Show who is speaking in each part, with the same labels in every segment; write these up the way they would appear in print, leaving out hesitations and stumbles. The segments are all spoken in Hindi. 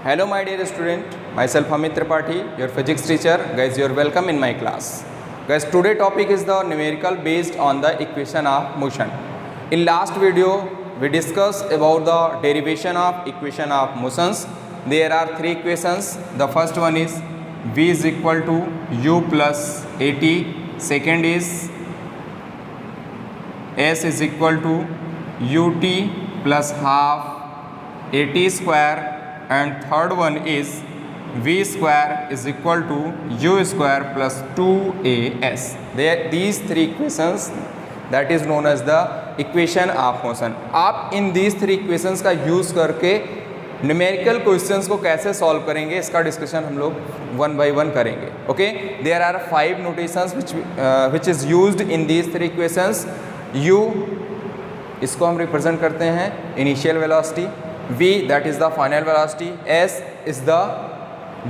Speaker 1: Hello my dear student, myself Amit Tripathi, your physics teacher. Guys, you are welcome in my class. Guys, today topic is the numerical based on the equation of motion. In last video, we discussed about the derivation of equation of motions. There are three equations. The first one is v is equal to u plus at. Second is s is equal to ut plus half at square. And third one is v square is equal to u square plus 2as. These three equations that is known as the equation of motion. आप इन these three equations का यूज़ करके न्यूमेरिकल क्वेश्चंस को कैसे सॉल्व करेंगे इसका डिस्कशन हम लोग वन बाय वन करेंगे. Okay, there are 5 notations which is used in these three equations. u इसको हम रिप्रेजेंट करते हैं initial velocity, v that is the final velocity, s is the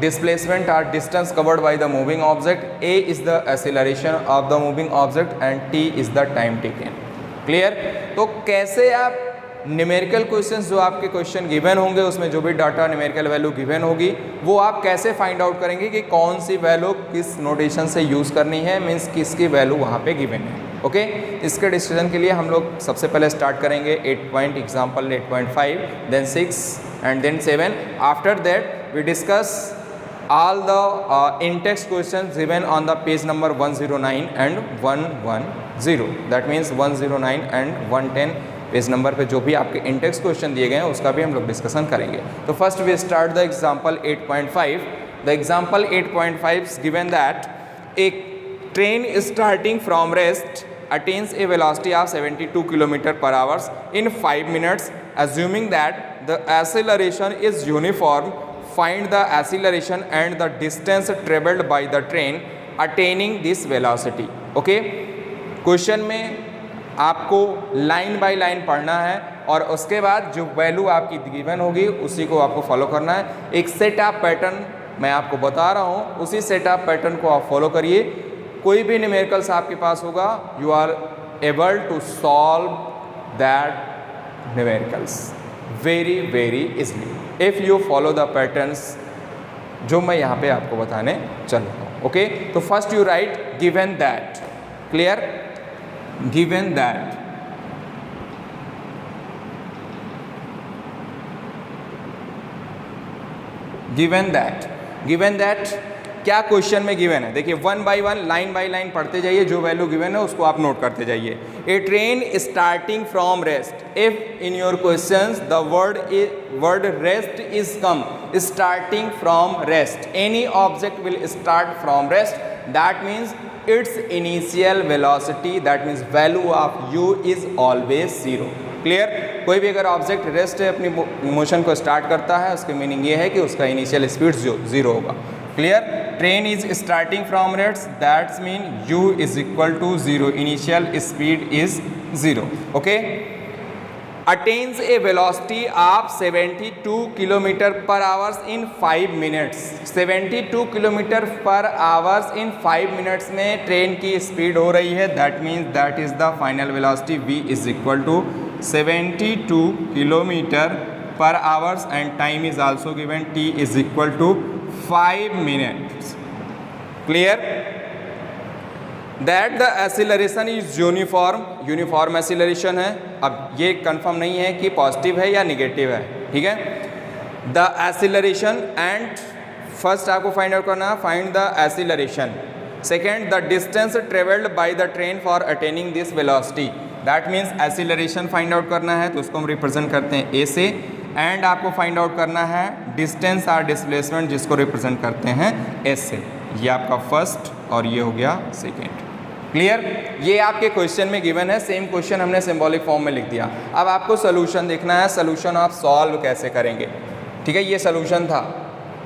Speaker 1: displacement or distance covered by the moving object, a is the acceleration of the moving object and t is the time taken. Clear? तो कैसे आप न्यूमेरिकल क्वेश्चंस जो आपके क्वेश्चन गिवन होंगे उसमें जो भी डाटा न्यूमेरिकल वैल्यू गिवन होगी वो आप कैसे फाइंड आउट करेंगे कि कौन सी वैल्यू किस नोटेशन से यूज़ करनी है, मीन्स किसकी वैल्यू वहाँ पे गिवन है. ओके, इसके डिस्कशन के लिए हम लोग सबसे पहले स्टार्ट करेंगे 8 point example 8.5, then 6 and then 7. After that we discuss all the in-text questions given on the page number 109 and 110. That means 109 and 110 page number पे जो भी आपके in-text क्वेश्चन दिए गए हैं उसका भी हम लोग डिस्कशन करेंगे. तो first we start the example 8.5. The example 8.5 given that a train starting from rest attains a velocity of 72 km per hour in 5 minutes. Assuming that the acceleration is uniform, find the acceleration and the distance traveled by the train attaining this velocity. Okay, question में आपको लाइन बाय लाइन पढ़ना है और उसके बाद जो वैल्यू आपकी गिवन होगी उसी को आपको फॉलो करना है. एक सेट ऑफ पैटर्न मैं आपको बता रहा हूँ, उसी सेट ऑफ पैटर्न को आप फॉलो करिए. कोई भी न्यूमेरिकल्स आपके पास होगा you are able to solve that numericals very very easily if you follow the patterns जो मैं यहाँ पे आपको बताने चल रहा हूँ. ओके, तो first you write given that. Clear? Given that given that क्या क्वेश्चन में गिवन है. देखिए one by one line by line पढ़ते जाइए, जो वैल्यू गिवन है उसको आप नोट करते जाइए. A train starting from rest. If in your questions the word rest is come, starting from rest, any object will start from rest, that means its initial velocity, that means value of u is always 0. Clear? कोई भी अगर ऑब्जेक्ट रेस्ट है अपनी मोशन को स्टार्ट करता है उसकी मीनिंग ये है कि उसका इनिशियल स्पीड 0 होगा. Clear? Train is starting from rest, that's mean u is equal to 0, initial speed is 0. Okay, attains a velocity of 72 kilometre पर आवर्स इन 5 मिनट्स. 72 किलोमीटर पर आवर्स इन 5 मिनट्स में ट्रेन की स्पीड हो रही है, that means that is the final velocity v is equal to 72 kilometre per hours and time is also given, t is equal to 5 minutes. Clear? That the acceleration is uniform acceleration है. अब ये कंफर्म नहीं है कि पॉजिटिव है या निगेटिव है, ठीक है. the acceleration and फर्स्ट आपको फाइंड आउट करना है, find the acceleration. Second the distance travelled by the train for attaining this velocity, that means acceleration find out करना है तो उसको हम रिप्रेजेंट करते हैं ए से. एंड आपको फाइंड आउट करना है डिस्टेंस और डिस्प्लेसमेंट जिसको रिप्रेजेंट करते हैं एस से. ये आपका फर्स्ट और ये हो गया सेकेंड. क्लियर? ये आपके क्वेश्चन में गिवन है. सेम क्वेश्चन हमने सिंबॉलिक फॉर्म में लिख दिया. अब आपको सोल्यूशन देखना है, सोल्यूशन आप सॉल्व कैसे करेंगे. ठीक है, ये सोल्यूशन था.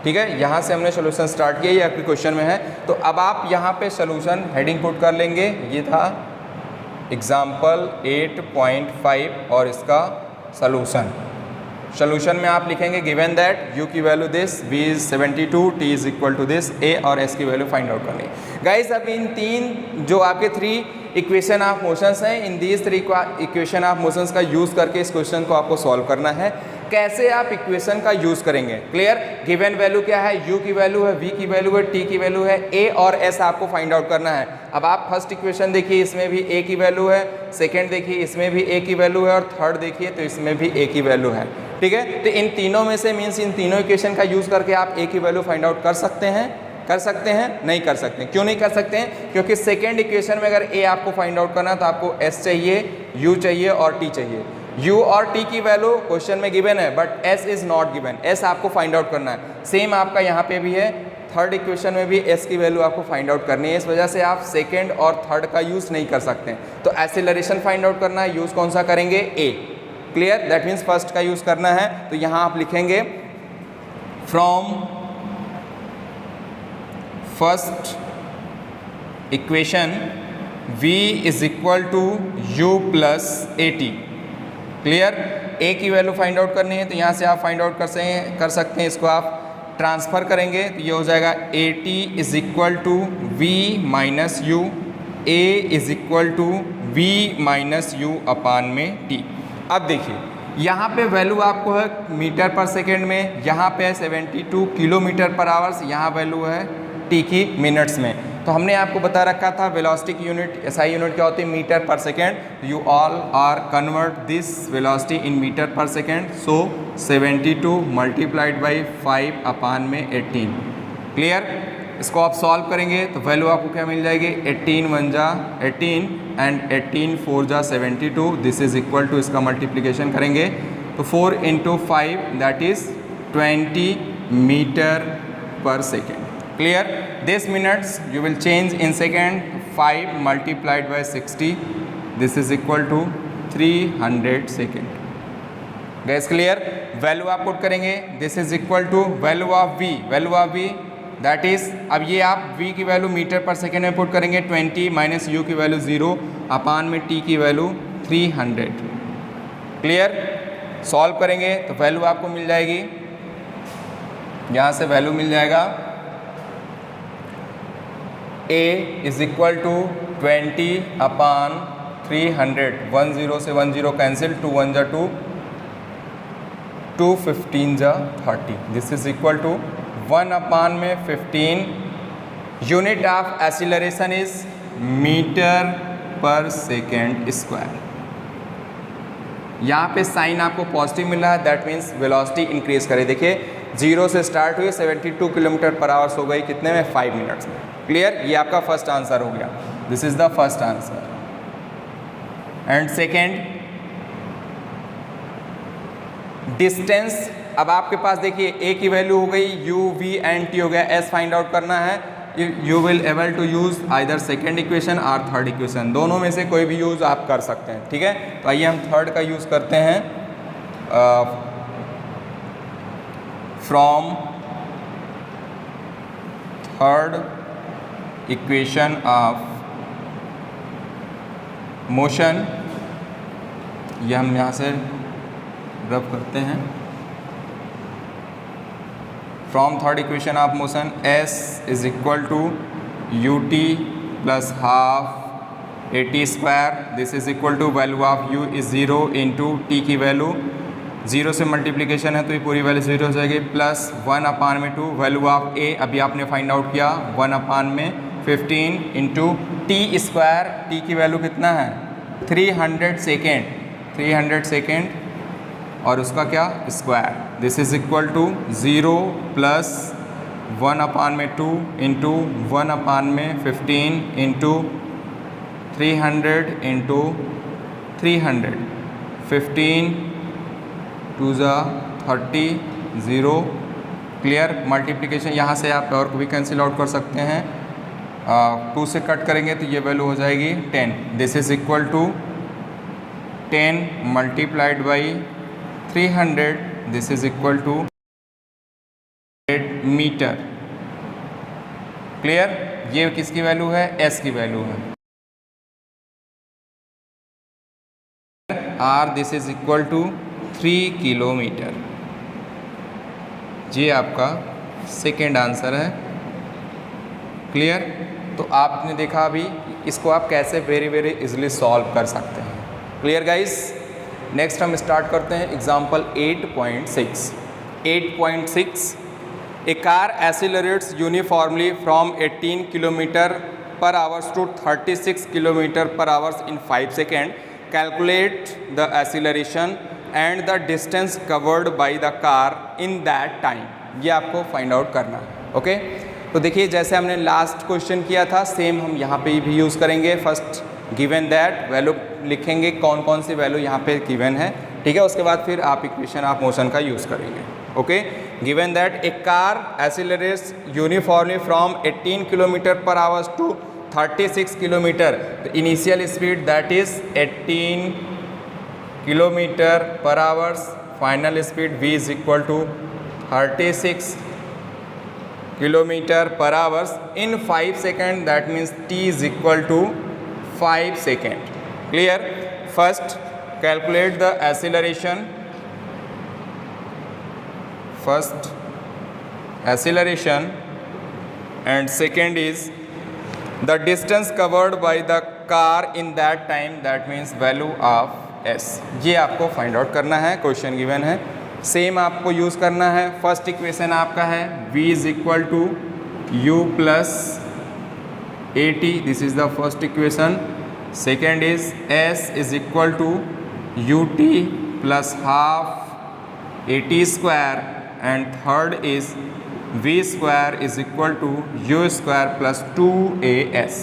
Speaker 1: ठीक है, यहाँ से हमने सोल्यूशन स्टार्ट किया, ये आपके क्वेश्चन में है. तो अब आप यहाँ पे सोल्यूशन हेडिंग पुट कर लेंगे. ये था एग्जाम्पल 8.5 और इसका सोल्यूशन. सोल्यूशन में आप लिखेंगे गिवन दैट u की value this, v is 72, t is equal to this, a और s की वैल्यू फाइंड आउट करनी. गाइस अब इन तीन जो आपके 3 इक्वेशन ऑफ मोशंस हैं, in these 3 equation of motions का यूज़ करके इस क्वेश्चन को आपको सॉल्व करना है. कैसे आप इक्वेशन का यूज़ करेंगे। क्लियर, गिवन वैल्यू क्या है, u की वैल्यू है, v की वैल्यू है, t की वैल्यू है, a और s आपको फाइंड आउट करना है। अब आप फर्स्ट इक्वेशन देखिए, इसमें भी a की वैल्यू है, सेकंड देखिए इसमें भी a की वैल्यू है, और थर्ड देखिए तो इसमें भी a की वैल्यू है। ठीक है, तो इन तीनों में से मीन्स इन तीनों इक्वेशन का यूज़ करके आप a की वैल्यू फाइंड आउट कर सकते हैं, नहीं कर सकते हैं। क्यों नहीं कर सकते हैं, क्योंकि सेकेंड इक्वेशन में अगर a आपको फाइंड आउट करना है तो आपको s चाहिए, u चाहिए और t चाहिए। u और t की वैल्यू क्वेश्चन में गिवन है, but s is not given, s आपको फाइंड आउट करना है। सेम आपका यहाँ पे भी है, थर्ड इक्वेशन में भी s की वैल्यू आपको फाइंड आउट करनी है। इस वजह से आप सेकेंड और थर्ड का यूज़ नहीं कर सकते। तो एक्सेलरेशन फाइंड आउट करना है, यूज़ कौन सा करेंगे, a। Clear, that means first का यूज़ करना है। तो यहाँ आप लिखेंगे from first equation v is equal to u plus at। Clear, a की वैल्यू फाइंड आउट करनी है तो यहाँ से आप फाइंड आउट कर सकते हैं। इसको आप ट्रांसफ़र करेंगे तो ये हो जाएगा at is equal to v minus u, a is equal to v minus u upon में t। अब देखिए यहाँ पे वैल्यू आपको है मीटर पर सेकेंड में, यहाँ पे है 72 किलोमीटर पर आवर्स, यहाँ वैल्यू है t की मिनट्स में। तो हमने आपको बता रखा था वेलोसिटी की यूनिट, एसआई यूनिट क्या होती है, meter per second. You all are convert this velocity in meter per second. So 72 multiplied by 5 upon में 18। क्लियर, इसको आप सॉल्व करेंगे तो वैल्यू आपको क्या मिल जाएगी, 18 1 जा 18 एंड 18 4 जा 72। दिस इज इक्वल टू, इसका मल्टीप्लीकेशन करेंगे तो 4 into 5 that is 20 metre per second. Clear, this minutes you will change in second, 5 multiplied by 60, this is equal to 300 second. Guys clear, value आप पुट करेंगे, this is equal to value of v that is, अब ये आप v की वैल्यू मीटर पर सेकेंड में पुट करेंगे 20 माइनस u की वैल्यू 0 अपान में t की वैल्यू 300। क्लियर, सॉल्व करेंगे तो वैल्यू आपको मिल जाएगी, यहाँ से वैल्यू मिल जाएगा a इज इक्वल टू 20 अपान 300, 10 से 10 कैंसिल, 2 1 जा 2, 2 15 जा 30। This is equal to 1 upon में 15। Unit of acceleration is meter per second square. यहाँ पे साइन आपको पॉजिटिव मिल रहा है, दैट मीन्स वेलोसिटी इंक्रीज करे। देखिए 0 से स्टार्ट हुई 72 किलोमीटर पर आवर्स हो गई कितने में, 5 मिनट्स में। क्लियर, ये आपका फर्स्ट आंसर हो गया, this is the first answer. And second distance, अब आपके पास देखिए a की वैल्यू हो गई, u v एंड t हो गया, s फाइंड आउट करना है। You will able to use either second equation और थर्ड इक्वेशन, दोनों में से कोई भी यूज़ आप कर सकते हैं। ठीक है, तो आइए हम थर्ड का यूज़ करते हैं। From third equation of motion, ये हम यहाँ से रब करते हैं। From third equation of motion s is equal to u t plus half a t square. This is equal to value of u is 0 into t की वैल्यू 0 से मल्टीप्लिकेशन है तो ये पूरी वैल्यू 0 हो जाएगी, प्लस 1 अपान में 2 वैल्यू ऑफ a अभी आपने फाइंड आउट किया 1 अपान में 15 इंटू टी स्क्वायर, टी की वैल्यू कितना है 300 सेकेंड और उसका क्या square. This is equal to 0 plus 1 upon में 2 इंटू 1 अपान में 15 इंटू 300 इंटू 300, 15 2 जा 30 0। क्लियर, मल्टीप्लिकेशन यहाँ से आप और को भी कैंसिल आउट कर सकते हैं। 2 से कट करेंगे तो ये वैल्यू हो जाएगी 10। This is equal to 10 multiplied by 300, this is equal to meter. Clear, ये किसकी वैल्यू है, s की वैल्यू है। r this is equal to 3 kilometer. ये आपका सेकेंड आंसर है। क्लियर, तो आपने देखा अभी इसको आप कैसे वेरी इजीली सॉल्व कर सकते हैं। क्लियर गाइस, नेक्स्ट हम स्टार्ट करते हैं example 8.6। 8.6 A car accelerates uniformly from 18 km/h to 36 km/h in 5 seconds. Calculate the acceleration and the distance covered by the car in that time. ये आपको फाइंड आउट करना है। ओके, तो देखिए जैसे हमने लास्ट क्वेश्चन किया था सेम हम यहाँ पे भी यूज़ करेंगे। फर्स्ट गिवन दैट वैल्यू लिखेंगे, कौन कौन सी वैल्यू यहाँ पे गिवन है, ठीक है। उसके बाद फिर आप इक्वेशन ऑफ मोशन का यूज़ करेंगे। Okay, given that a car accelerates uniformly from 18 km/h to 36 km, the initial speed that is 18 km/h, final speed v is equal to 36 km/h in 5 seconds, that means t is equal to 5 seconds. Clear? First calculate the acceleration. First acceleration and second is the distance covered by the car in that time, that means value of s. ये आपको फाइंड आउट करना है, क्वेश्चन गिवन है, सेम आपको यूज़ करना है। फर्स्ट इक्वेशन आपका है v is equal to u plus at, this is the first equation. Second is s is equal to ut plus half at square and third is v square is equal to u square plus 2as।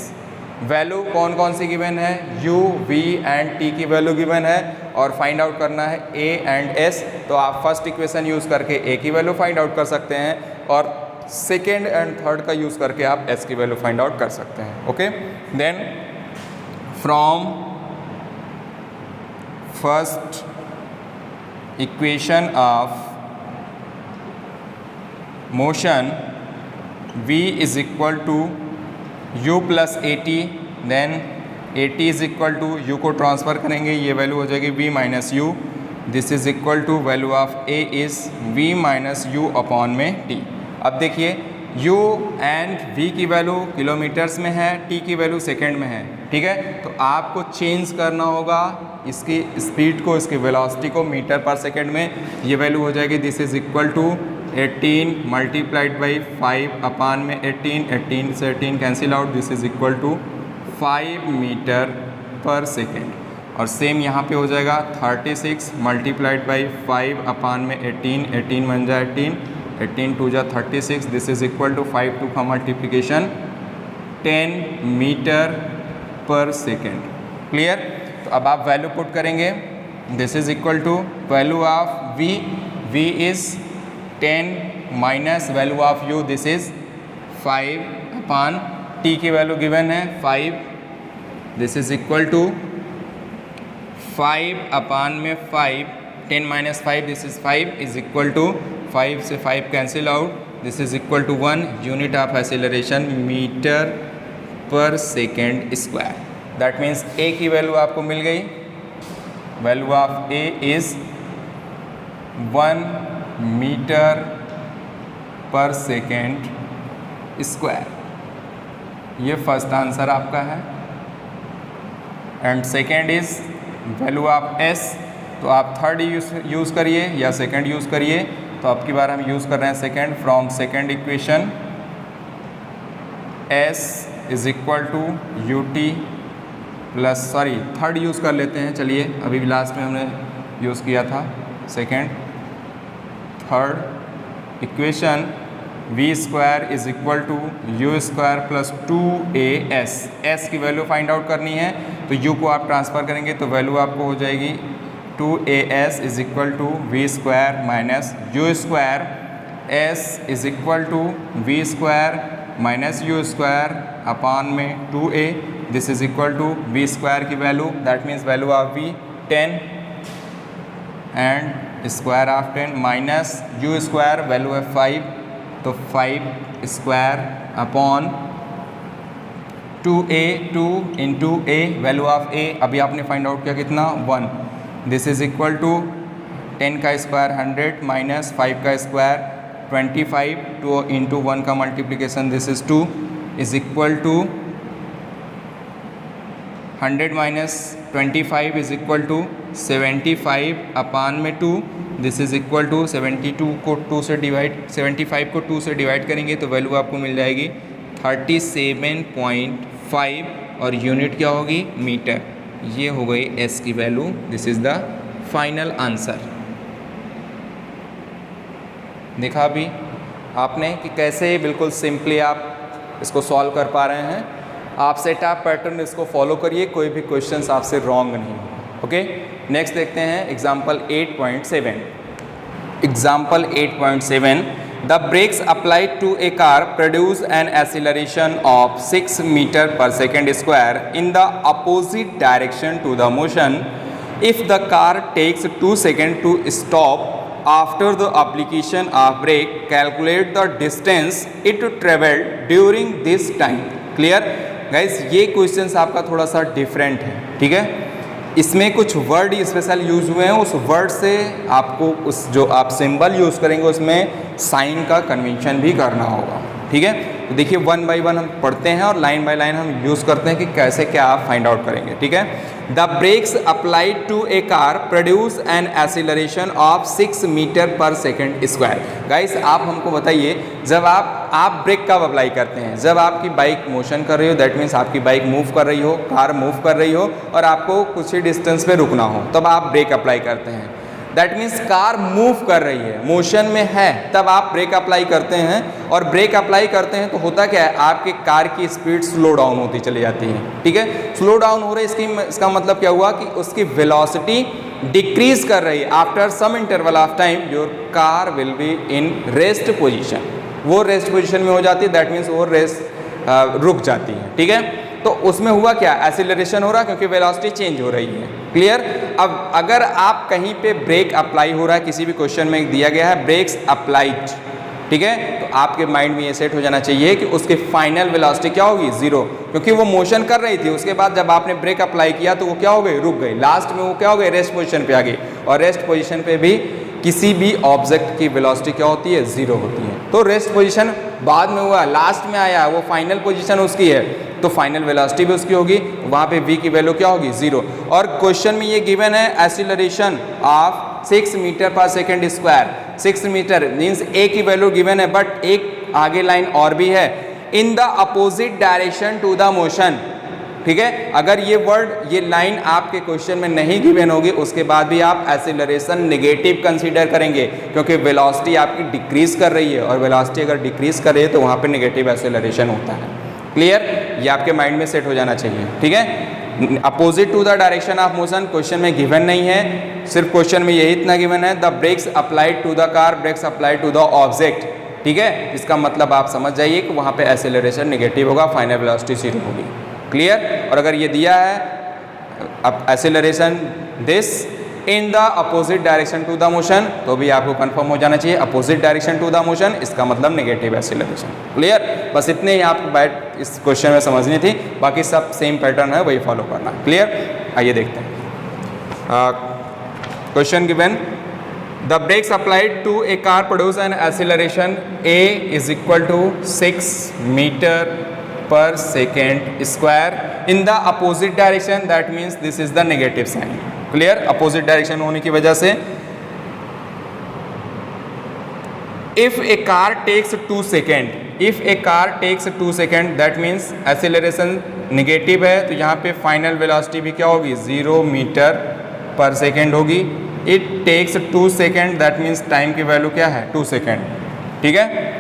Speaker 1: Value कौन कौन सी गिवन है, u, v एंड t की वैल्यू गिवन है और फाइंड आउट करना है a एंड s। तो आप फर्स्ट इक्वेशन यूज़ करके a की वैल्यू फाइंड आउट कर सकते हैं और सेकेंड एंड थर्ड का यूज़ करके आप s की वैल्यू फाइंड आउट कर सकते हैं। Okay, then from first equation of motion v is equal to u plus at, then at is equal to u को ट्रांसफ़र करेंगे, ये वैल्यू हो जाएगी v minus u, this is equal to value of a is v minus u upon में t। अब देखिए u एंड v की वैल्यू किलोमीटर्स में है, t की वैल्यू सेकेंड में है, ठीक है। तो आपको चेंज करना होगा इसकी स्पीड को, इसकी वेलोसिटी को मीटर पर सेकेंड में। ये वैल्यू हो जाएगी this is equal to 18 multiplied by 5 upon में 18 से 18 cancel out, this is equal to 5 metre per second. और सेम यहाँ पे हो जाएगा 36 मल्टीप्लाइड बाई 5 अपान में 18 बन जाए 18 टू जा 36, this is equal to 5 two का multiplication 10 metre per second. Clear? तो अब आप वैल्यू पुट करेंगे, this is equal to value of v is 10 minus value of u, this is 5 upon t की वैल्यू गिवन है 5, this is equal to 5 upon में 5, 10 minus 5 this is 5 is equal to 5 से 5 cancel out, this is equal to 1 unit of acceleration metre per second square. That means a की वैल्यू आपको मिल गई, value of a is 1 metre per second square. ये फर्स्ट आंसर आपका है। And second is value of s, तो आप थर्ड यूज़ करिए या सेकेंड यूज़ करिए। तो आपकी बार हम यूज़ कर रहे हैं second. From second equation s is equal to ut plus, sorry third use कर लेते हैं, चलिए अभी लास्ट में हमने यूज़ किया था second. Third equation v square is equal to u square plus 2as, s की वैल्यू फाइंड आउट करनी है तो u को आप ट्रांसफ़र करेंगे तो वैल्यू आपको हो जाएगी 2as is equal to v square minus u square, s is equal to v square minus u square upon में 2a, this is equal to v square की value, that means value of v 10 and square of 10 minus u square value है 5, तो 5 square upon 2a, 2 into a, value of a अभी आपने फाइंड आउट किया कितना 1, दिस इज इक्वल टू 10 का स्क्वायर 100 माइनस 5 का स्क्वायर 25, 2 इंटू 1 का multiplication this is 2 is equal to 100 minus 25 is equal to 75/2, this is equal to 72 को 2 से डिवाइड 75 को 2 से डिवाइड करेंगे तो वैल्यू आपको मिल जाएगी 37.5 और यूनिट क्या होगी? मीटर। ये हो गई एस की value. This is the final answer. देखा अभी आपने कि कैसे बिल्कुल सिंपली आप इसको सॉल्व कर पा रहे हैं। आप सेट अप पैटर्न इसको फॉलो करिए, कोई भी क्वेश्चंस आपसे रॉन्ग नहीं होगा। ओके, नेक्स्ट देखते हैं example 8.7। Example 8.7, the brakes applied to a car produce an acceleration of 6 metre per second square in the opposite direction to the motion if the car takes 2 second to stop after the application of brake, calculate the distance it travelled during this time. Clear guys, ये क्वेश्चंस आपका थोड़ा सा डिफरेंट है, ठीक है। इसमें कुछ वर्ड स्पेशल यूज हुए हैं, उस वर्ड से आपको उस जो आप सिंबल यूज़ करेंगे उसमें साइन का कन्वेंशन भी करना होगा, ठीक है। तो देखिए 1 बाय 1 हम पढ़ते हैं और लाइन बाय लाइन हम यूज़ करते हैं कि कैसे क्या आप फाइंड आउट करेंगे, ठीक है। The brakes applied to a car produce an acceleration of 6 metre per second square. Guys आप हमको बताइए, जब आप ब्रेक कब अप्लाई करते हैं? जब आपकी बाइक मोशन कर रही हो, दैट मीन्स आपकी बाइक मूव कर रही हो, कार मूव कर रही हो और आपको कुछ ही डिस्टेंस पे रुकना हो, तब आप ब्रेक अप्लाई करते हैं। दैट मीन्स कार मूव कर रही है, मोशन में है, तब आप ब्रेक अप्लाई करते हैं। और ब्रेक अप्लाई करते हैं तो होता क्या है, आपके कार की स्पीड स्लो डाउन होती चली जाती है, ठीक है। स्लो डाउन हो रही है, इसका मतलब क्या हुआ कि उसकी वेलोसिटी डिक्रीज कर रही है। After some interval of time your car will be in rest position, वो रेस्ट पोजिशन में हो जाती है, दैट मीन्स वो रेस्ट रुक जाती है, ठीक है। तो उसमें हुआ क्या, एक्सीलरेशन हो रहा क्योंकि वेलोसिटी चेंज हो रही है। क्लियर। अब अगर आप कहीं पे ब्रेक अप्लाई हो रहा है, किसी भी क्वेश्चन में दिया गया है ब्रेक्स अप्लाइड, ठीक है, तो आपके माइंड में ये सेट हो जाना चाहिए कि उसकी फाइनल वेलोसिटी क्या होगी, 0, क्योंकि वो मोशन कर रही थी। उसके बाद जब आपने ब्रेक अप्लाई किया तो वो क्या हो गई, रुक गई। लास्ट में वो क्या हो गई, रेस्ट पोजीशन पे आ गई। और रेस्ट पोजीशन पे भी किसी भी ऑब्जेक्ट की वेलोसिटी क्या होती है, 0 होती है। तो रेस्ट पोजीशन बाद में हुआ, लास्ट में आया, वो फाइनल पोजीशन उसकी है, तो फाइनल वेलोसिटी भी उसकी होगी, वहाँ पे v की वैल्यू क्या होगी, 0। और क्वेश्चन में ये गिवन है acceleration of 6 metre per second square. 6 meter means a की वैल्यू गिवन है, बट एक आगे लाइन और भी है, in the opposite direction to the motion, ठीक है। अगर ये वर्ड, ये लाइन आपके क्वेश्चन में नहीं गिवन होगी, उसके बाद भी आप एक्सीलरेशन नेगेटिव कंसीडर करेंगे, क्योंकि वेलोसिटी आपकी डिक्रीज कर रही है, और वेलोसिटी अगर डिक्रीज कर रही है तो वहाँ पे नेगेटिव एक्सीलरेशन होता है। क्लियर, ये आपके माइंड में सेट हो जाना चाहिए, ठीक है। Opposite to the direction of motion question में गिवन नहीं है, सिर्फ क्वेश्चन में यही इतना गिवन है, the brakes applied to the car, brakes applied to the object, ठीक है। इसका मतलब आप समझ जाइए कि वहाँ पे एक्सीलरेशन नेगेटिव होगा, फाइनल वेलोसिटी 0 होगी। क्लियर। और अगर ये दिया है अब acceleration this in the opposite direction to the motion, तो भी आपको कंफर्म हो जाना चाहिए opposite direction to the motion, इसका मतलब नेगेटिव एक्सीलरेशन। क्लियर, बस इतने ही आपको बात इस क्वेश्चन में समझनी थी, बाकी सब सेम पैटर्न है, वही फॉलो करना। क्लियर, आइए देखते हैं question given, the brakes applied to a car produce an acceleration a is equal to 6 metre per second square in the opposite direction, that means this is the negative sign. Clear, opposite direction होने की वजह से if a car takes 2 second, if a car takes 2 second that means acceleration negative है, तो यहाँ पे फाइनल वेलोसिटी भी क्या होगी, 0 मीटर पर सेकेंड होगी। It takes 2 second that means time की वैल्यू क्या है, 2 सेकेंड, ठीक है।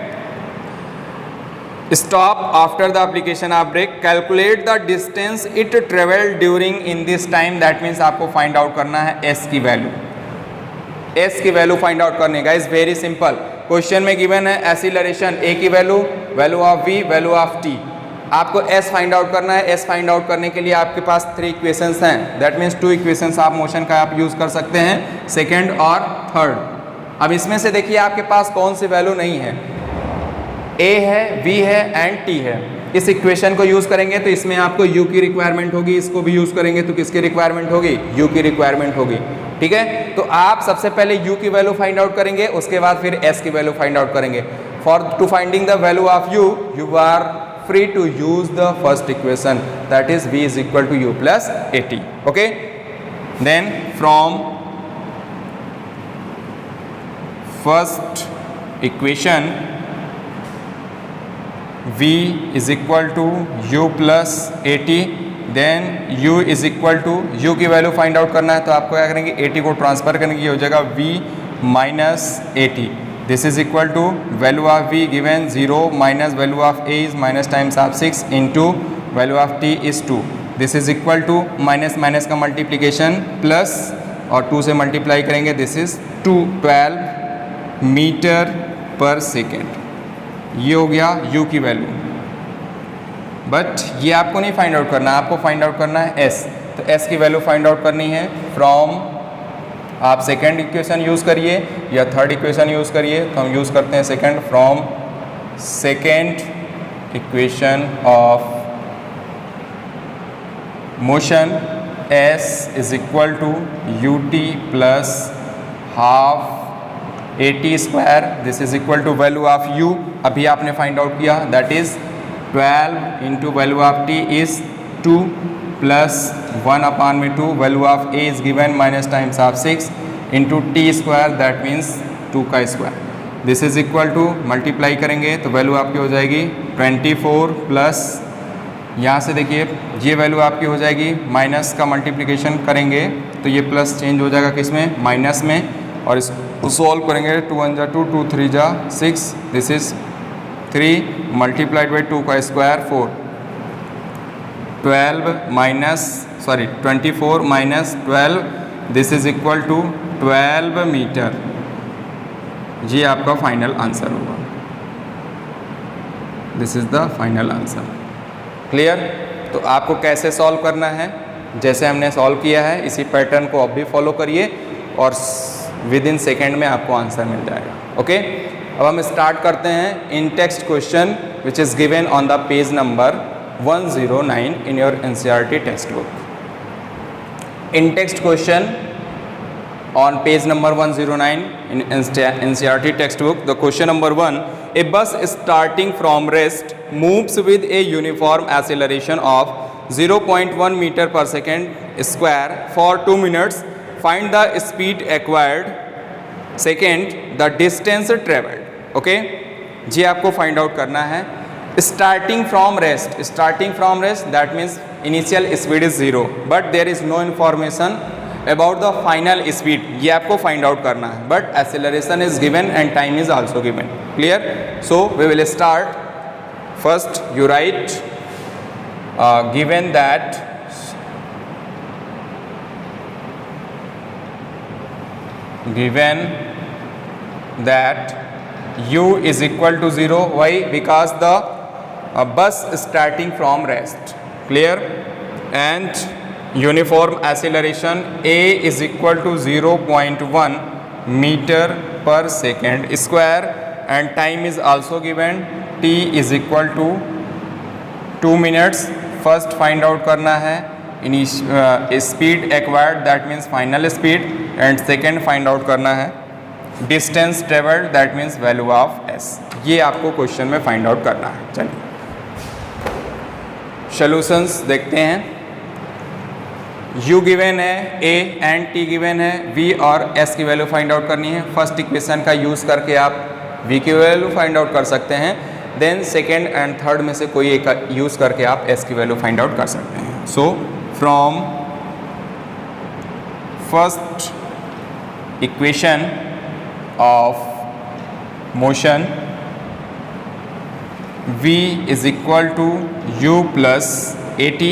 Speaker 1: Stop after the application of brake, calculate the distance it travel during in this time, that means आपको फाइंड आउट करना है s की वैल्यू, s की वैल्यू फाइंड आउट करने का। इज वेरी सिंपल, क्वेश्चन में गिवन है एक्सीलरेशन a की value, value of v, value of t, आपको s फाइंड आउट करना है। s फाइंड आउट करने के लिए आपके पास 3 इक्वेशंस हैं, दैट मीन्स 2 इक्वेशंस आप मोशन का आप यूज कर सकते हैं, सेकेंड और थर्ड। अब इसमें से देखिए आपके पास कौन सी वैल्यू नहीं है, a है, v है एंड t है। इस इक्वेशन को यूज करेंगे तो इसमें आपको u की रिक्वायरमेंट होगी, इसको भी यूज करेंगे तो किसकी रिक्वायरमेंट होगी, u की रिक्वायरमेंट होगी, ठीक है। तो आप सबसे पहले u की वैल्यू फाइंड आउट करेंगे, उसके बाद फिर s की वैल्यू फाइंड आउट करेंगे। For to finding the value of u, you are free to use the first equation, that is v is equal to u plus at, okay। Then from first equation v is equal to u plus at, then u is equal to, u की वैल्यू फाइंड आउट करना है तो आपको क्या करेंगे, 80 को ट्रांसफर करेंगे, ये हो जाएगा v minus 80. This is equal to value of v given 0 minus value of a is minus times of 6 into value of t is 2. This is equal to minus minus का मल्टीप्लीकेशन प्लस और 2 से मल्टीप्लाई करेंगे, this is 12 meter per second. ये हो गया u की वैल्यू. बट ये आपको नहीं फाइंड आउट करना, आपको फाइंड आउट करना है s. तो s की वैल्यू फाइंड आउट करनी है फ्रॉम, आप सेकेंड इक्वेशन यूज़ करिए या थर्ड इक्वेशन यूज़ करिए. तो हम यूज़ करते हैं second. From second equation of motion s is equal to u t plus half a t square. This is equal to value of u अभी आपने फाइंड आउट किया, that is 12 into value of t is 2 plus 1 upon में 2, value of a is given minus times of 6 into t square, that means 2 का square. This is equal to, multiply करेंगे तो वैल्यू आपकी हो जाएगी 24 प्लस, यहाँ से देखिए ये वैल्यू आपकी हो जाएगी, माइनस का मल्टीप्लिकेशन करेंगे तो ये प्लस चेंज हो जाएगा किस में, माइनस में. और इसको सॉल्व करेंगे 2 1 जा 2, 2 3 जा 6, दिस इज 3 मल्टीप्लाइड बाई 2 का square 4, 24 minus 12, this is equal to 12 meter. ये आपका फाइनल आंसर होगा. This is the final answer. Clear? तो आपको कैसे सॉल्व करना है, जैसे हमने सॉल्व किया है इसी पैटर्न को अब भी फॉलो करिए और विद इन सेकेंड में आपको आंसर मिल जाएगा. ओके, अब हम स्टार्ट करते हैं in text question which is given on the page number 109 in your NCERT textbook. In text question on page number 109 in NCERT textbook, the question number 1, a bus starting from rest moves with a uniform acceleration of 0.1 meter per second square for 2 minutes. Find the speed acquired. Second, the distance traveled. Okay, जी आपको फाइंड आउट करना है. Starting from rest that means initial speed is 0 but there is no information about the final speed. ये आपको फाइंड आउट करना है, but acceleration is given and time is also given. Clear? So we will start. First you write given that u is equal to 0. Why? Because the bus starting from rest. Clear? And uniform acceleration a is equal to 0.1 meter per second square and time is also given, t is equal to 2 minutes. First find out करना है speed acquired, that means final speed, and second find out करना है distance travelled, that means value of s. ये आपको क्वेश्चन में फाइंड आउट करना है. चलिए सॉल्यूशंस देखते हैं. u गिवन है, a एंड t गिवन है, v और s की वैल्यू फाइंड आउट करनी है. फर्स्ट इक्वेशन का यूज़ करके आप v की वैल्यू फाइंड आउट कर सकते हैं. देन सेकेंड एंड थर्ड में से कोई एक यूज़ करके आप s की वैल्यू फाइंड आउट कर सकते हैं. So from first equation of motion v is equal to u plus at.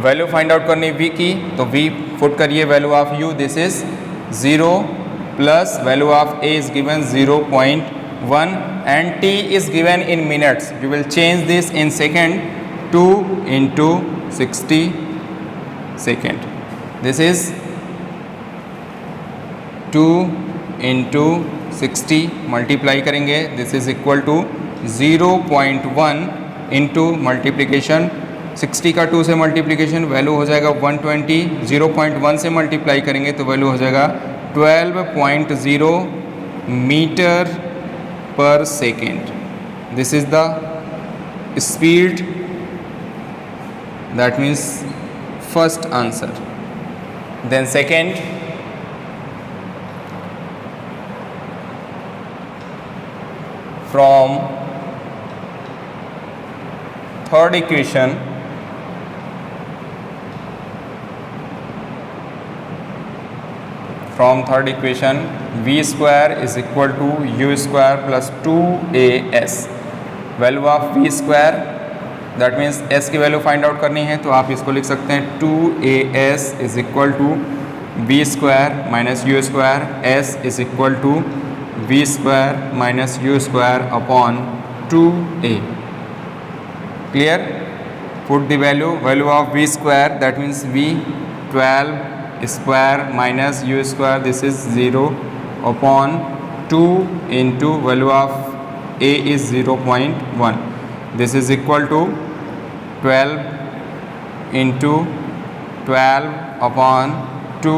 Speaker 1: Value find out करनी v की, तो v पुट करिए value of u, this is 0 plus value of a is given 0.1 and t is given in minutes. You will change this in second, 2 into 60 second. This is 2 into 60 multiply करेंगे, this is equal to 0.1 into multiplication 60 का 2 से मल्टीप्लीकेशन वैल्यू हो जाएगा 120. 0.1 से मल्टीप्लाई करेंगे तो वैल्यू हो जाएगा 12.0 metre per second. This is the speed, that means first answer. Then second, from third equation, v square is equal to u square plus 2as. Value of v square, that means s की वैल्यू फाइंड आउट करनी है, तो आप इसको लिख सकते हैं 2as is equal to v square minus u square, s is equal to v square minus u square upon 2a. Clear? Put the value of v square, that means v 12 square minus u square, this is 0 upon 2 into value of a is 0.1. This is equal to 12 into 12 upon 2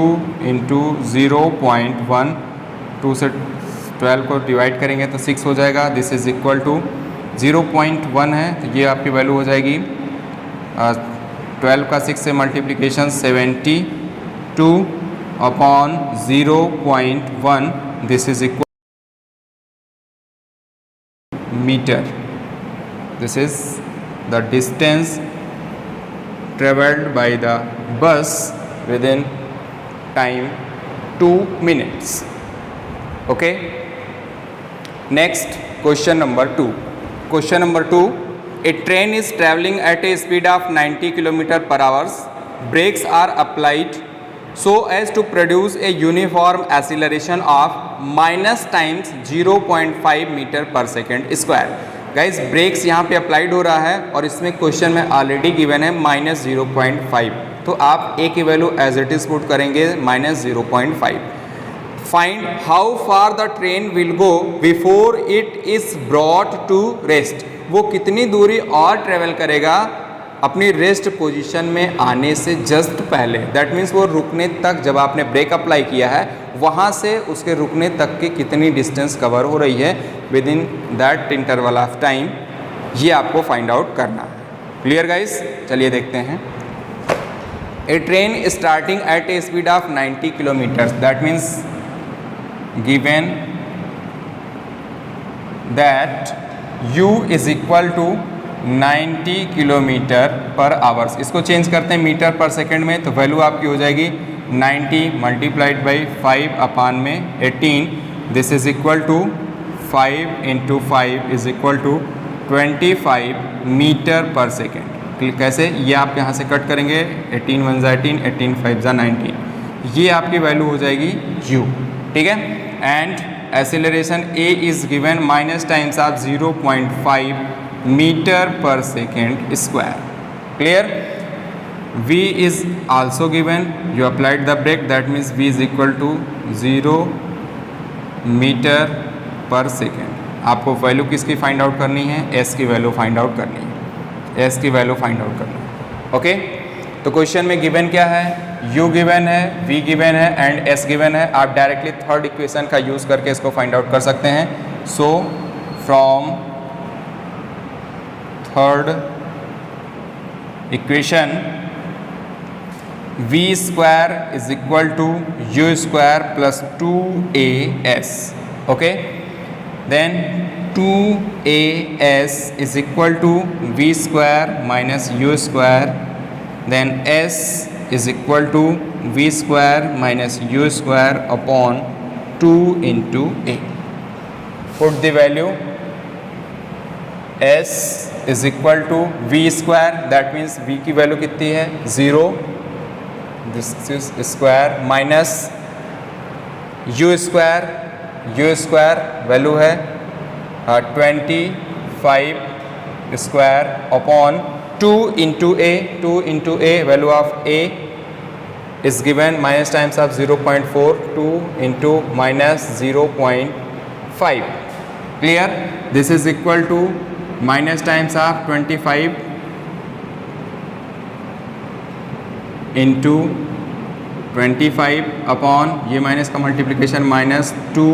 Speaker 1: into 0.1. 2 से 12 को डिवाइड करेंगे तो 6 हो जाएगा. दिस इज इक्वल टू 0.1 है, तो ये आपकी वैल्यू हो जाएगी 12 का 6 से multiplication 72 upon 0.1. This is equal meter. This is the distance traveled by the bus within time 2 minutes. Okay. Next, question number 2. Question number 2. A train is traveling at a speed of 90 km/h. Brakes are applied so as to produce a uniform acceleration of minus times 0.5 metre per second square. Guys breaks यहाँ पे अप्लाइड हो रहा है और इसमें क्वेश्चन में ऑलरेडी गिवन है माइनस 0.5, तो आप ए की value as it is put करेंगे minus 0.5. Find how far the train will go before it is brought to rest. वो कितनी दूरी और ट्रेवल करेगा अपनी रेस्ट पोजीशन में आने से जस्ट पहले. दैट मीन्स वो रुकने तक, जब आपने ब्रेक अप्लाई किया है वहाँ से उसके रुकने तक की कितनी डिस्टेंस कवर हो रही है within that interval of time, ये आपको फाइंड आउट करना है. Clear guys? चलिए देखते हैं. A train starting at a speed of 90 kilometres, that means given that u is equal to 90 kilometre पर आवर्स. इसको चेंज करते हैं मीटर पर सेकेंड में, तो वैल्यू आपकी हो जाएगी 90 मल्टीप्लाइड बाई 5 अपान में 18. This is equal to 5 into 5 is equal to 25 meter per second. कैसे? ये आप यहाँ से कट करेंगे, 18 1 18, 18 5 19. ये आपकी वैल्यू हो जाएगी u. ठीक है. And acceleration a is given minus times of 0.5 metre per second square. Clear? v is also given, you applied the brake, that means v is equal to 0 metre per second. आपको वैल्यू किसकी फाइंड आउट करनी है? s की वैल्यू फाइंड आउट करनी है. s की वैल्यू फाइंड आउट करनी है. ओके. तो क्वेश्चन में गिवन क्या है? u गिवन है, v गिवन है एंड s गिवन है. आप डायरेक्टली थर्ड इक्वेशन का यूज़ करके इसको फाइंड आउट कर सकते हैं. So from third equation v square is equal to u square plus 2as. Okay. Then 2as is equal to v square minus u square. Then s is equal to v square minus u square upon 2 into a. Put the value s is equal to v square, that means v की वैल्यू कितनी है? 0. This is square minus u square. u square value है 25 square upon 2 into a. 2 into a, value of a is given minus times of 0.4, 2 into minus 0.5. Clear? This is equal to minus times of 25 into 25 upon ये माइनस का multiplication minus 2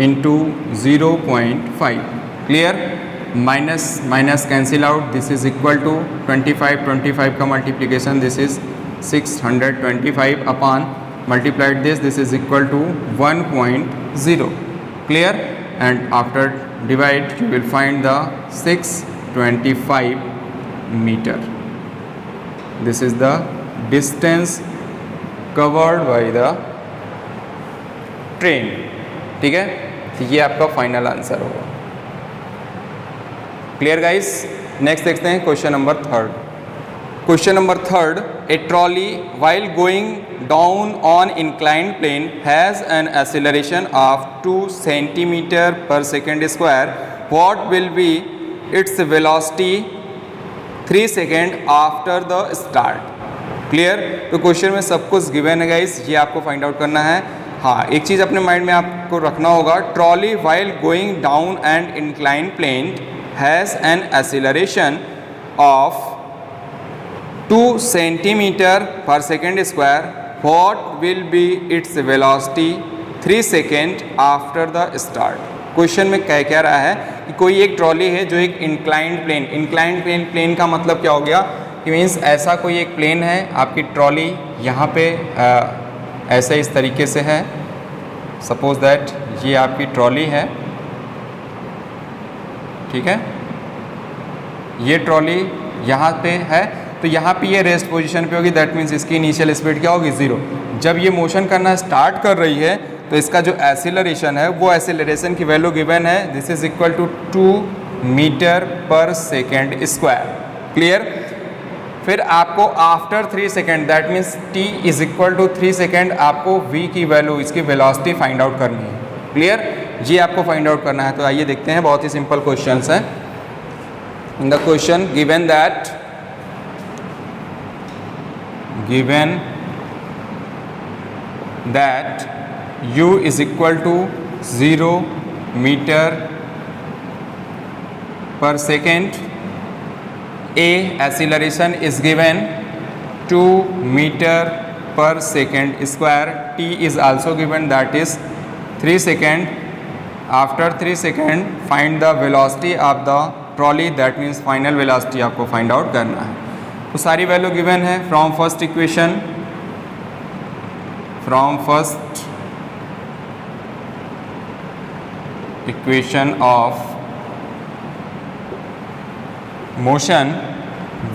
Speaker 1: into 0.5. Clear? Minus minus cancel out. This is equal to 25 का multiplication, this is 625 upon multiplied this is equal to 1.0. Clear? And after divide you will find the 625 meter. This is the distance covered by the train. ठीक है, तो ये आपका फाइनल आंसर होगा. Clear guys? नेक्स्ट देखते हैं question number third. Question number third, a trolley while going down on inclined plane has an acceleration of 2 centimeter per second square. What will be its velocity 3 seconds after the start? Clear? तो क्वेश्चन में सब कुछ गिवन है गाइस, ये आपको फाइंड आउट करना है. हाँ, एक चीज़ अपने माइंड में आपको रखना होगा, trolley while going down and inclined plane has an acceleration of 2 centimeter per second square. What will be its velocity 3 seconds after the start? Question में कह क्या रहा है कि कोई एक ट्रॉली है जो एक इंक्लाइंड प्लेन का मतलब क्या हो गया कि मीन्स ऐसा कोई एक प्लेन है, आपकी ट्रॉली यहाँ पे ऐसे इस तरीके से है. सपोज दैट ये आपकी ट्रॉली है, ठीक है, ये ट्रॉली यहाँ पे है, तो यहाँ पे ये रेस्ट पोजीशन पे होगी. दैट मीन्स इसकी इनिशियल स्पीड क्या होगी? 0. जब ये मोशन करना स्टार्ट कर रही है तो इसका जो एक्सीलरेशन है वो एक्सीलरेशन की वैल्यू गिवन है. This is equal to 2 meter per second square. Clear? फिर आपको after 3 second that means t is equal to 3 second आपको v की वैल्यू, इसकी वेलोसिटी फाइंड आउट करनी है. क्लियर? ये आपको फाइंड आउट करना है. तो आइए देखते हैं, बहुत ही सिंपल क्वेश्चन है. In the question given that u is equal to 0 meter per second, a acceleration is given 2 meter per second square, t is also given that is 3 second. After 3 second find the velocity of the trolley, that means final velocity आपको find out करना है. तो सारी वैल्यू गिवन है from first equation of motion.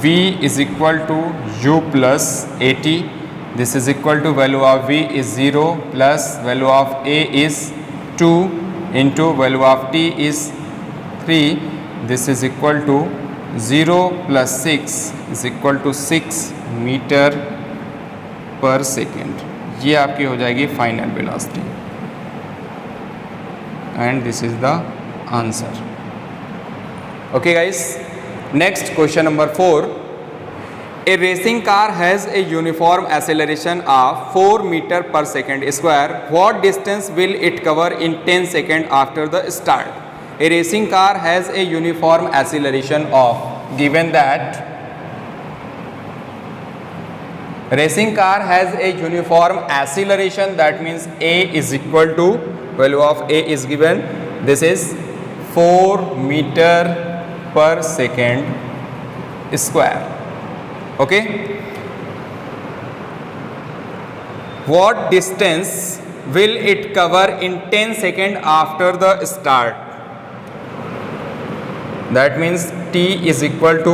Speaker 1: v is equal to u plus at. This is equal to value of v is 0 plus value of a is 2 into value of t is 3. This is equal to 0 plus 6 is equal to 6 metre per second. ये आपकी हो जाएगी final velocity and this is the answer. Okay guys, next question number 4. A racing car has a uniform acceleration of 4 metre per second square. What distance will it cover in 10 second after the start? A racing car has a uniform acceleration of, given that racing car has a uniform acceleration, that means a is equal to value of a is given, this is 4 meter per second square. Okay, what distance will it cover in 10 seconds after the start? That means t is equal to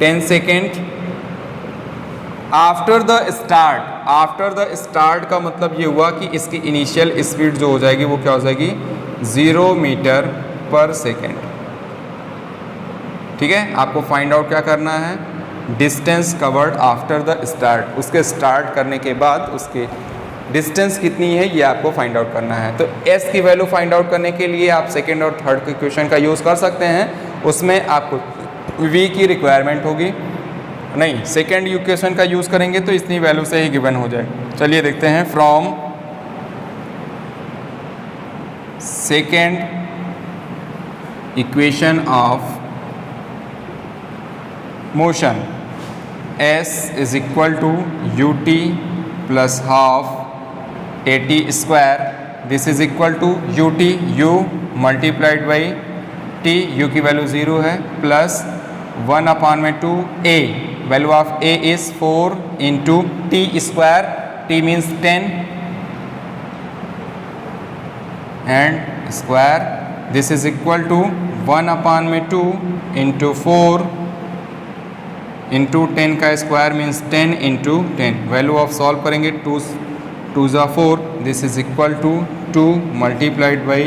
Speaker 1: 10 second after the start का मतलब ये हुआ कि इसकी इनिशियल स्पीड जो हो जाएगी वो क्या हो जाएगी? 0 मीटर पर सेकेंड. ठीक है, आपको फाइंड आउट क्या करना है? Distance covered after the start. उसके स्टार्ट करने के बाद उसके डिस्टेंस कितनी है ये आपको फाइंड आउट करना है. तो s की वैल्यू फाइंड आउट करने के लिए आप सेकेंड और थर्ड के क्वेश्चन का यूज़ कर सकते हैं. उसमें आपको v की रिक्वायरमेंट होगी नहीं, सेकेंड इक्वेशन का यूज़ करेंगे तो इतनी वैल्यू से ही गिवन हो जाए. चलिए देखते हैं. From second equation of motion s is equal to ut plus half at square. This is equal to ut, u multiplied by t, u की वैल्यू 0 है, plus 1/2 a value of a is 4 into t square, t means 10 and square, this is equal to 1 upon में 2 into 4 into 10 का square means 10 into 10, value of solve करेंगे 2 ज़ा 4, this is equal to 2 multiplied by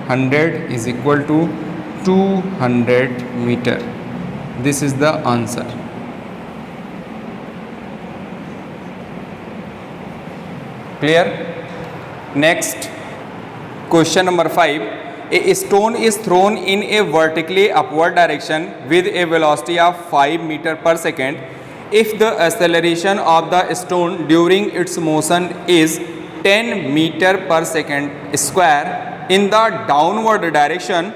Speaker 1: 100 is equal to 200 metre. This is the answer. Clear. Next question number 5. A stone is thrown in a vertically upward direction with a velocity of 5 meter per second. If the acceleration of the stone during its motion is 10 meter per second square in the downward direction,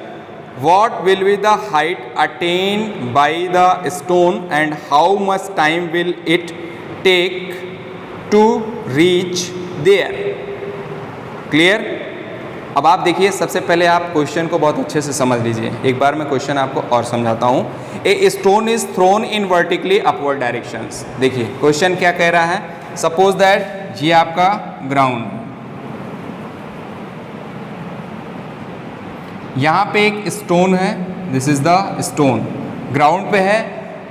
Speaker 1: what will be the height attained by the stone and how much time will it take to reach there? Clear? अब आप देखिए, सबसे पहले आप क्वेश्चन को बहुत अच्छे से समझ लीजिए. एक बार मैं क्वेश्चन आपको और समझाता हूँ. A stone is throne in vertically upward directions. देखिए क्वेश्चन क्या कह रहा है. सपोज दैट ये आपका ग्राउंड, यहाँ पे एक स्टोन है, this is the stone, ground पे है.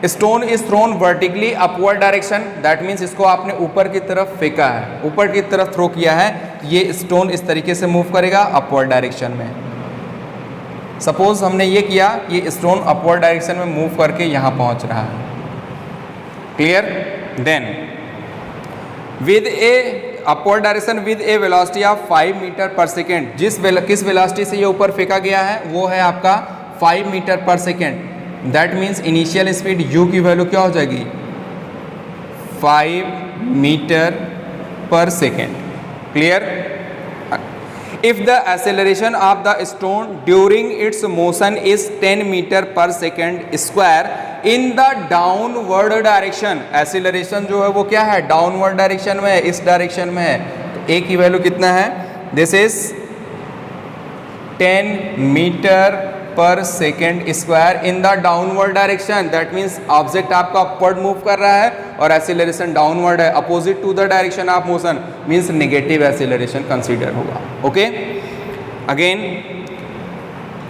Speaker 1: Stone is thrown vertically upward direction, that means इसको आपने ऊपर की तरफ फेंका है, ऊपर की तरफ थ्रो किया है. ये स्टोन इस तरीके से मूव करेगा अपवर्ड डायरेक्शन में. सपोज हमने ये किया, ये स्टोन अपवर्ड डायरेक्शन में मूव करके यहाँ पहुँच रहा है. Clear. Then with a upward direction with a velocity of 5 metre per second, किस वेलोसिटी से ये ऊपर फेंका गया है वो है आपका 5 metre per second. That means initial speed u की वैल्यू क्या हो जाएगी, 5 metre per second. Clear. If the acceleration of the stone during its motion is 10 metre per second square in the downward direction, acceleration जो है वो क्या है, डाउनवर्ड डायरेक्शन में है, इस डायरेक्शन में है. तो a की वैल्यू कितना है, this is 10 metre per second square in the downward direction. That means object आपका अपवर्ड मूव कर रहा है और एक्सीलरेशन डाउनवर्ड है, opposite to the direction of motion, means negative acceleration consider होगा. Okay. Again,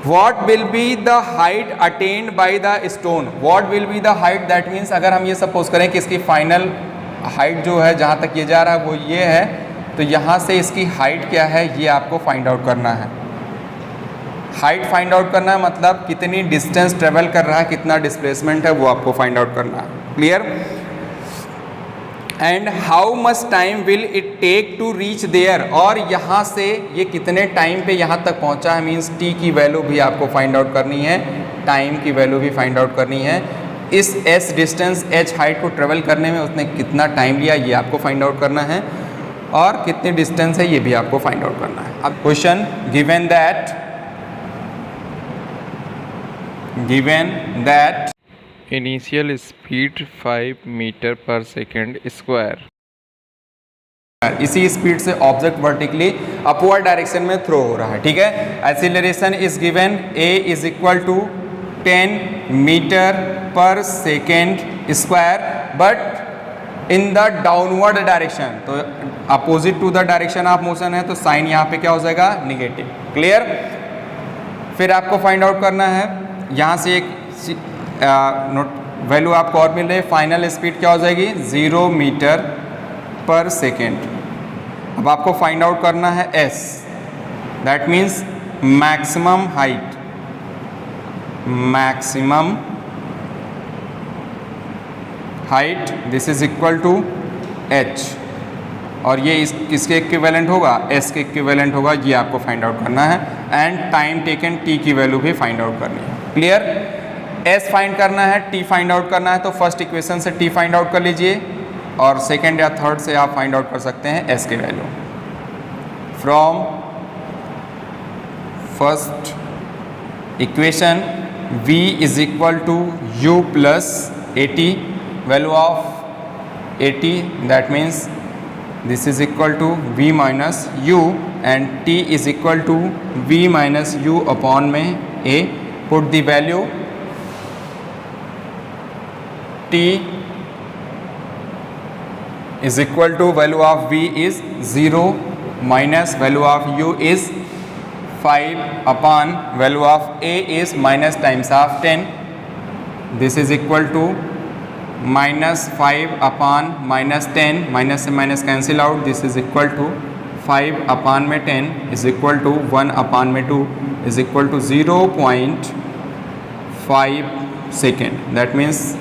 Speaker 1: what will be the height attained by the stone, what will be the height, that means अगर हम ये सपोज करें कि इसकी फाइनल हाइट जो है जहाँ तक ये जा रहा है वो ये है, तो यहाँ से इसकी हाइट क्या है ये आपको फाइंड आउट करना है. हाइट फाइंड आउट करना है मतलब कितनी डिस्टेंस ट्रेवल कर रहा है, कितना डिस्प्लेसमेंट है वो आपको फाइंड आउट करना है. क्लियर. And how much time will it take to reach there, और यहाँ से ये कितने टाइम पे यहाँ तक पहुँचा है, मीन्स t की वैल्यू भी आपको फाइंड आउट करनी है, टाइम की वैल्यू भी फाइंड आउट करनी है. इस s डिस्टेंस h हाइट को ट्रेवल करने में उसने कितना टाइम लिया ये आपको फाइंड आउट करना है, और कितनी डिस्टेंस है ये भी आपको फाइंड आउट करना है. अब question given that initial speed 5 metre per second square, इसी स्पीड से ऑब्जेक्ट वर्टिकली अपवर्ड डायरेक्शन में थ्रो हो रहा है. ठीक है. Acceleration is given a is equal to 10 metre per second square, but in the downward direction, तो opposite to the direction of motion है, तो साइन यहाँ पे क्या हो जाएगा, निगेटिव. क्लियर. फिर आपको फाइंड आउट करना है, यहाँ से एक वैल्यू आपको और मिल रही है, फाइनल स्पीड क्या हो जाएगी, 0 मीटर पर सेकेंड. अब आपको फाइंड आउट करना है s, that means maximum height, this is equal to h, और ये किसके इक्विवेलेंट होगा, s के इक्विवेलेंट होगा, ये आपको फाइंड आउट करना है. एंड टाइम टेकन t की वैल्यू भी फाइंड आउट करनी है. क्लियर. s फाइंड करना है, t फाइंड आउट करना है, तो फर्स्ट इक्वेशन से t फाइंड आउट कर लीजिए और सेकंड या थर्ड से आप फाइंड आउट कर सकते हैं s की value. From first equation v is equal to u plus 80, value of 80 that means this is equal to v minus u and t is equal to v minus u upon में a. Put the value t is equal to value of v is 0 minus value of u is 5 upon value of a is minus times of 10. This is equal to minus 5 upon minus 10, minus से minus cancel out. This is equal to 5 upon में 10 is equal to 1 upon में 2 is equal to 0.5 second. That means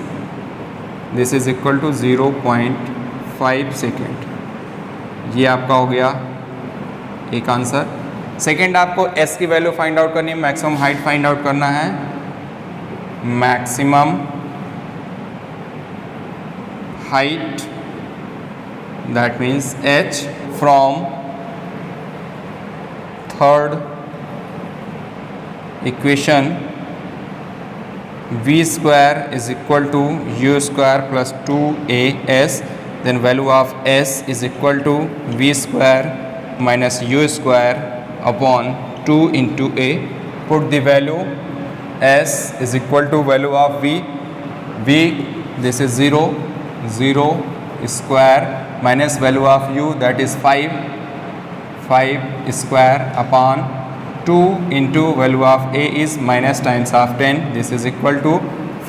Speaker 1: this is equal to 0.5 second. ये आपका हो गया एक आंसर. सेकेंड आपको s की वैल्यू फाइंड आउट करनी है, मैक्सिमम हाइट फाइंड आउट करना है. Maximum height, that means h, from third equation v square is equal to u square plus 2as, then value of s is equal to v square minus u square upon 2 into a. Put the value s is equal to value of v, this is 0 square minus value of u, that is 5 square upon 2 into value of a is minus times of 10. This is equal to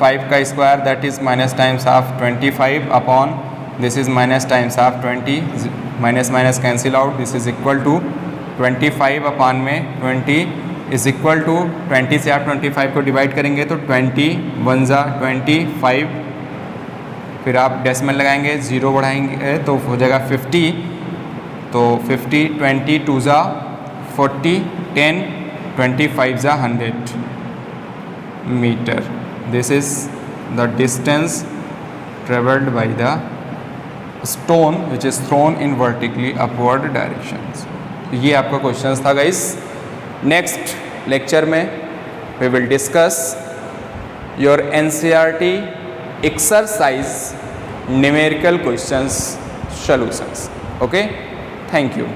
Speaker 1: 5 का square, that is minus times of 25 upon this is minus times of 20, minus minus cancel out. This is equal to 25 upon में 20 is equal to 20 से आप 25 को डिवाइड करेंगे तो 20 1 जा 25, फिर आप डेसिमल लगाएंगे, 0 बढ़ाएंगे तो हो जाएगा 50, तो 50 20 2 जा 40 10 25 जा 100 metre. This is the distance travelled by the stone which is thrown in vertically upward directions. ये आपका क्वेश्चन था गाइस. नेक्स्ट लेक्चर में we will discuss your NCERT exercise numerical questions solutions. Okay, thank you.